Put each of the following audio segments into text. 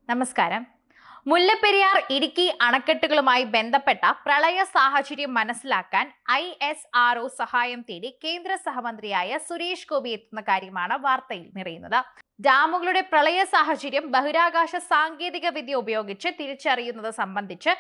നമസ്കാരം. മുല്ലപ്പെരിയാർ ഇടുക്കി അണക്കെട്ടുകളുമായി ബന്ധപ്പെട്ട പ്രളയ സാഹചര്യം മനസ്സിലാക്കാൻ ISRO സഹായം തേടി കേന്ദ്ര സഹമന്ത്രിയായ സുരേഷ് ഗോപി എത്തുന്ന കാര്യമാണ് വാർത്തയിൽ നിറയുന്നത്. ഡാമുകളുടെ പ്രളയ സാഹചര്യം ബഹിരാകാശ സാങ്കേതിക വിദ്യ ഉപയോഗിച്ച് തിരിച്ചറിയുന്നത് സംബന്ധിച്ച്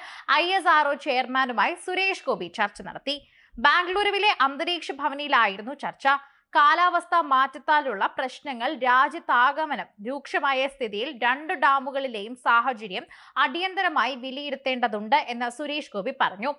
ISRO ചെയർമാനുമായി സുരേഷ് ഗോപി ചർച്ച നടത്തി. ബാംഗ്ലൂരുവിലെ അന്തരീക്ഷ ഭവനിലായിരുന്നു ചർച്ച. കാലാവസ്ഥാ മാറ്റത്താലുള്ള പ്രശ്നങ്ങൾ രാജ്യത്താകമാനം രൂക്ഷമായ സ്ഥിതിയിൽ 2 ഡാമുകളിലെയും സാഹചര്യം അടിയന്തരമായി വിലയിരുത്തേണ്ടതുണ്ട് എന്ന് സുരേഷ് ഗോപി പറഞ്ഞു.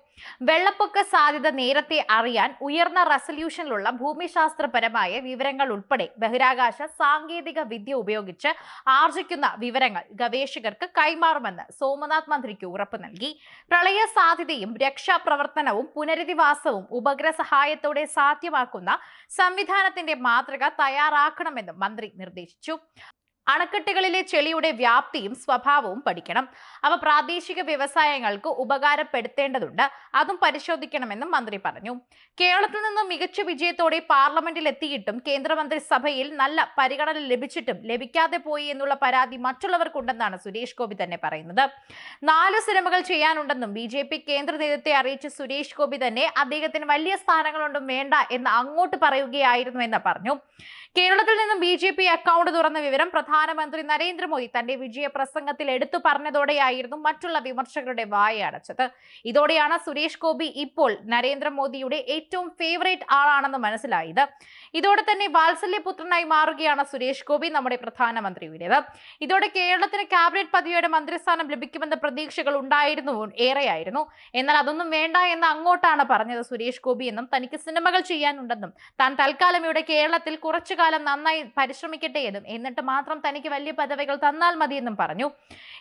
വെള്ളപ്പൊക്ക സാധ്യത നേരത്തെ അറിയാൻ ഉയർന്ന റെസല്യൂഷനിലുള്ള ഭൂമിശാസ്ത്രപരമായ വിവരങ്ങൾ ഉൾപ്പെടെ ബഹിരാകാശ സാങ്കേതിക വിദ്യ ഉപയോഗിച്ച് ആർജിക്കുന്ന വിവരങ്ങൾ ഗവേഷകർക്ക് കൈമാറുമെന്ന് സോമനാഥ് മന്ത്രിക്ക് ഉറപ്പ് നൽകി. പ്രളയ സാധ്യതയും രക്ഷാപ്രവർത്തനവും പുനരധിവാസവും ഉപഗ്രഹ സഹായത്തോടെ സാധ്യമാക്കുന്ന സംവിധാനത്തിന്റെ മാതൃക തയ്യാറാക്കണമെന്നും മന്ത്രി നിർദ്ദേശിച്ചു. അണക്കെട്ടുകളിലെ ചെളിയുടെ വ്യാപ്തിയും സ്വഭാവവും പഠിക്കണം. അവ പ്രാദേശിക വ്യവസായങ്ങൾക്ക് ഉപകാരപ്പെടുത്തേണ്ടതുണ്ട്. അതും പരിശോധിക്കണമെന്നും മന്ത്രി പറഞ്ഞു. കേരളത്തിൽ നിന്നും മികച്ച വിജയത്തോടെ പാർലമെന്റിൽ എത്തിയിട്ടും കേന്ദ്രമന്ത്രിസഭയിൽ നല്ല പരിഗണന ലഭിച്ചിട്ടും ലഭിക്കാതെ പോയി എന്നുള്ള പരാതി മറ്റുള്ളവർക്കുണ്ടെന്നാണ് സുരേഷ് ഗോപി തന്നെ പറയുന്നത്. 4 സിനിമകൾ ചെയ്യാനുണ്ടെന്നും BJP കേന്ദ്ര നേതൃത്വത്തെ അറിയിച്ച സുരേഷ് ഗോപി തന്നെ അദ്ദേഹത്തിന് വലിയ സ്ഥാനങ്ങളൊന്നും വേണ്ട എന്ന് അങ്ങോട്ട് പറയുകയായിരുന്നു എന്ന് പറഞ്ഞു. കേരളത്തിൽ നിന്നും BJP അക്കൗണ്ട് തുറന്ന വിവരം പ്രധാനമന്ത്രി നരേന്ദ്രമോദി തന്റെ വിജയ പ്രസംഗത്തിൽ എടുത്തു പറഞ്ഞതോടെയായിരുന്നു മറ്റുള്ള വിമർശകരുടെ വായ അടച്ചത്. ഇതോടെയാണ് സുരേഷ് ഗോപി ഇപ്പോൾ നരേന്ദ്രമോദിയുടെ ഏറ്റവും ഫേവറേറ്റ് ആളാണെന്ന് മനസ്സിലായത്. ഇതോടെ തന്നെ വാത്സല്യപുത്രനായി മാറുകയാണ് സുരേഷ് ഗോപി, നമ്മുടെ പ്രധാനമന്ത്രിയുടേത്. ഇതോടെ കേരളത്തിന് ക്യാബിനറ്റ് പദവിയുടെ മന്ത്രിസ്ഥാനം ലഭിക്കുമെന്ന പ്രതീക്ഷകൾ ഏറെയായിരുന്നു. എന്നാൽ അതൊന്നും വേണ്ട എന്ന് അങ്ങോട്ടാണ് പറഞ്ഞത് സുരേഷ് ഗോപി എന്നും തനിക്ക് സിനിമകൾ ചെയ്യാനുണ്ടെന്നും താൻ തൽക്കാലം ഇവിടെ കേരളത്തിൽ കുറച്ചു കാലം നന്നായി പരിശ്രമിക്കട്ടെ എന്നും എന്നിട്ട് മാത്രം തനിക്ക് വലിയ പദവികൾ തന്നാൽ മതിയെന്നും പറഞ്ഞു.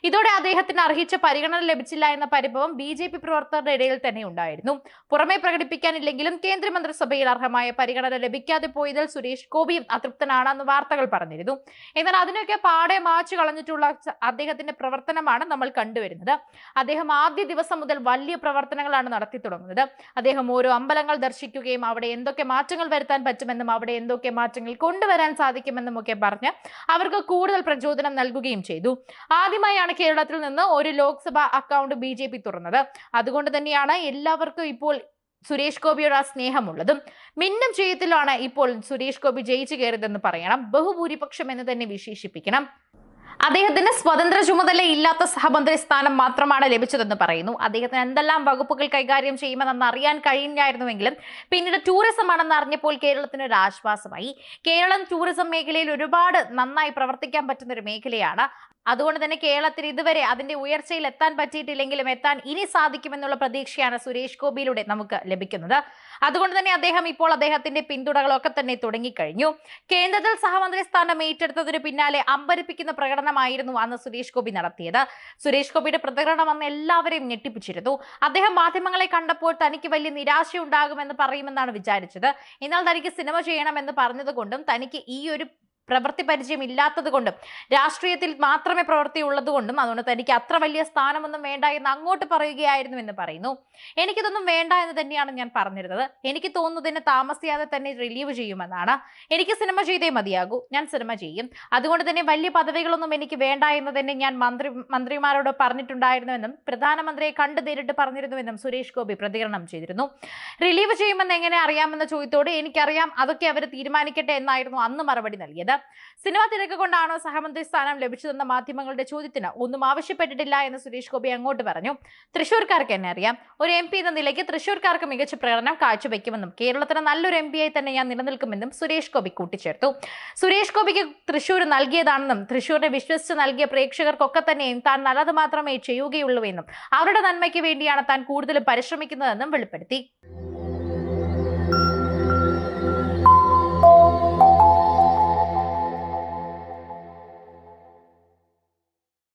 ഇതോടെ അദ്ദേഹത്തിന് അർഹിച്ച പരിഗണന ലഭിച്ചില്ല എന്ന പരിഭവം BJP പ്രവർത്തകരുടെ ഇടയിൽ തന്നെ ഉണ്ടായിരുന്നു. പുറമെ പ്രകടിപ്പിക്കാനില്ലെങ്കിലും കേന്ദ്രമന്ത്രിസഭയിൽ അർഹമായ പരിഗണന ലഭിക്കാതെ പോയതിൽ സുരേഷ് ഗോപിയും അതൃപ്തനാണെന്ന് വാർത്തകൾ പറഞ്ഞിരുന്നു. എന്നാൽ അതിനൊക്കെ പാടെ മാച്ചു കളഞ്ഞിട്ടുള്ള അദ്ദേഹത്തിന്റെ പ്രവർത്തനമാണ് നമ്മൾ കണ്ടുവരുന്നത്. അദ്ദേഹം ആദ്യ ദിവസം മുതൽ വലിയ പ്രവർത്തനങ്ങളാണ് നടത്തി തുടങ്ങുന്നത്. അദ്ദേഹം ഓരോ അമ്പലങ്ങൾ ദർശിക്കുകയും അവിടെ എന്തൊക്കെ മാറ്റങ്ങൾ വരുത്താൻ പറ്റുമെന്നും അവിടെ എന്തൊക്കെ മാറ്റങ്ങൾ കൊണ്ടുവരാൻ സാധിക്കുമെന്നും ഒക്കെ പറഞ്ഞ് അവർക്ക് കൂടുതൽ പ്രചോദനം നൽകുകയും ചെയ്തു. ആദ്യമായാണ് കേരളത്തിൽ നിന്ന് ഒരു ലോക്സഭാ അക്കൗണ്ട് BJP തുറന്നത്. അതുകൊണ്ട് തന്നെയാണ് എല്ലാവർക്കും ഇപ്പോൾ സുരേഷ് ഗോപിയോട് ആ സ്നേഹമുള്ളതും. മിന്നും ജയത്തിലാണ് ഇപ്പോൾ സുരേഷ് ഗോപി ജയിച്ചു കയറിയതെന്ന് പറയണം. ബഹുഭൂരിപക്ഷം എന്ന് തന്നെ വിശേഷിപ്പിക്കണം. അദ്ദേഹത്തിന് സ്വതന്ത്ര ചുമതല ഇല്ലാത്ത സഹമന്ത്രി സ്ഥാനം മാത്രമാണ് ലഭിച്ചതെന്ന് പറയുന്നു. അദ്ദേഹത്തിന് എന്തെല്ലാം വകുപ്പുകൾ കൈകാര്യം ചെയ്യുമെന്ന് അറിയാൻ കഴിഞ്ഞായിരുന്നുവെങ്കിലും പിന്നീട് ടൂറിസം ആണെന്ന് അറിഞ്ഞപ്പോൾ കേരളത്തിന് ഒരു ആശ്വാസമായി. കേരളം ടൂറിസം മേഖലയിൽ ഒരുപാട് നന്നായി പ്രവർത്തിക്കാൻ പറ്റുന്ന ഒരു മേഖലയാണ്. അതുകൊണ്ട് തന്നെ കേരളത്തിന് ഇതുവരെ അതിന്റെ ഉയർച്ചയിൽ എത്താൻ പറ്റിയിട്ടില്ലെങ്കിലും എത്താൻ ഇനി സാധിക്കുമെന്നുള്ള പ്രതീക്ഷയാണ് സുരേഷ് ഗോപിയിലൂടെ നമുക്ക് ലഭിക്കുന്നത്. അതുകൊണ്ട് തന്നെ അദ്ദേഹം ഇപ്പോൾ അദ്ദേഹത്തിന്റെ പിന്തുണകളൊക്കെ തന്നെ തുടങ്ങിക്കഴിഞ്ഞു. കേന്ദ്രത്തിൽ സഹമന്ത്രി സ്ഥാനം ഏറ്റെടുത്തതിന് പിന്നാലെ അമ്പരിപ്പിക്കുന്ന പ്രകടനമായിരുന്നു അന്ന് സുരേഷ് ഗോപി നടത്തിയത്. സുരേഷ് ഗോപിയുടെ പ്രതികരണം അന്ന് എല്ലാവരെയും ഞെട്ടിപ്പിച്ചിരുന്നു. അദ്ദേഹം മാധ്യമങ്ങളെ കണ്ടപ്പോൾ തനിക്ക് വലിയ നിരാശയുണ്ടാകുമെന്ന് പറയുമെന്നാണ് വിചാരിച്ചത്. എന്നാൽ തനിക്ക് സിനിമ ചെയ്യണമെന്ന് പറഞ്ഞതുകൊണ്ടും തനിക്ക് ഈ ഒരു പ്രവൃത്തി പരിചയം ഇല്ലാത്തത് കൊണ്ടും രാഷ്ട്രീയത്തിൽ മാത്രമേ പ്രവൃത്തി ഉള്ളതുകൊണ്ടും അതുകൊണ്ട് തനിക്ക് അത്ര വലിയ സ്ഥാനമൊന്നും വേണ്ട എന്ന് അങ്ങോട്ട് പറയുകയായിരുന്നു എന്ന് പറയുന്നു. എനിക്കിതൊന്നും വേണ്ട എന്ന് തന്നെയാണ് ഞാൻ പറഞ്ഞിരുന്നത്. എനിക്ക് തോന്നുന്നതിന് താമസിയാതെ തന്നെ റിലീവ് ചെയ്യുമെന്നാണ്. എനിക്ക് സിനിമ ചെയ്തേ മതിയാകൂ. ഞാൻ സിനിമ ചെയ്യും. അതുകൊണ്ട് തന്നെ വലിയ പദവികളൊന്നും എനിക്ക് വേണ്ട എന്ന് തന്നെ ഞാൻ മന്ത്രിമാരോട് പറഞ്ഞിട്ടുണ്ടായിരുന്നുവെന്നും പ്രധാനമന്ത്രിയെ കണ്ട് നേരിട്ട് പറഞ്ഞിരുന്നുവെന്നും സുരേഷ് ഗോപി പ്രതികരണം ചെയ്തിരുന്നു. റിലീവ് ചെയ്യുമെന്ന് എങ്ങനെ അറിയാമെന്ന ചോദ്യത്തോട് എനിക്കറിയാം, അതൊക്കെ അവർ തീരുമാനിക്കട്ടെ എന്നായിരുന്നു അന്ന് മറുപടി നൽകിയത്. സിനിമ തിരക്ക് കൊണ്ടാണോ സഹമന്ത്രി സ്ഥാനം ലഭിച്ചതെന്ന മാധ്യമങ്ങളുടെ ചോദ്യത്തിന് ഒന്നും ആവശ്യപ്പെട്ടിട്ടില്ല എന്ന് സുരേഷ് ഗോപി അങ്ങോട്ട് പറഞ്ഞു. തൃശ്ശൂർക്കാർക്ക് എന്നെ അറിയാം. ഒരു MP എന്ന നിലയ്ക്ക് തൃശ്ശൂർക്കാർക്ക് മികച്ച പ്രകടനം കാഴ്ചവെക്കുമെന്നും കേരളത്തിന് നല്ലൊരു MP ആയി തന്നെ ഞാൻ നിലനിൽക്കുമെന്നും സുരേഷ് ഗോപി കൂട്ടിച്ചേർത്തു. സുരേഷ് ഗോപിക്ക് തൃശ്ശൂർ നൽകിയതാണെന്നും തൃശ്ശൂരിനെ വിശ്വസിച്ച് നൽകിയ പ്രേക്ഷകർക്കൊക്കെ തന്നെയും താൻ നല്ലത് മാത്രമേ ചെയ്യുകയുള്ളൂ എന്നും അവരുടെ നന്മയ്ക്ക് വേണ്ടിയാണ് താൻ കൂടുതലും പരിശ്രമിക്കുന്നതെന്നും വെളിപ്പെടുത്തി.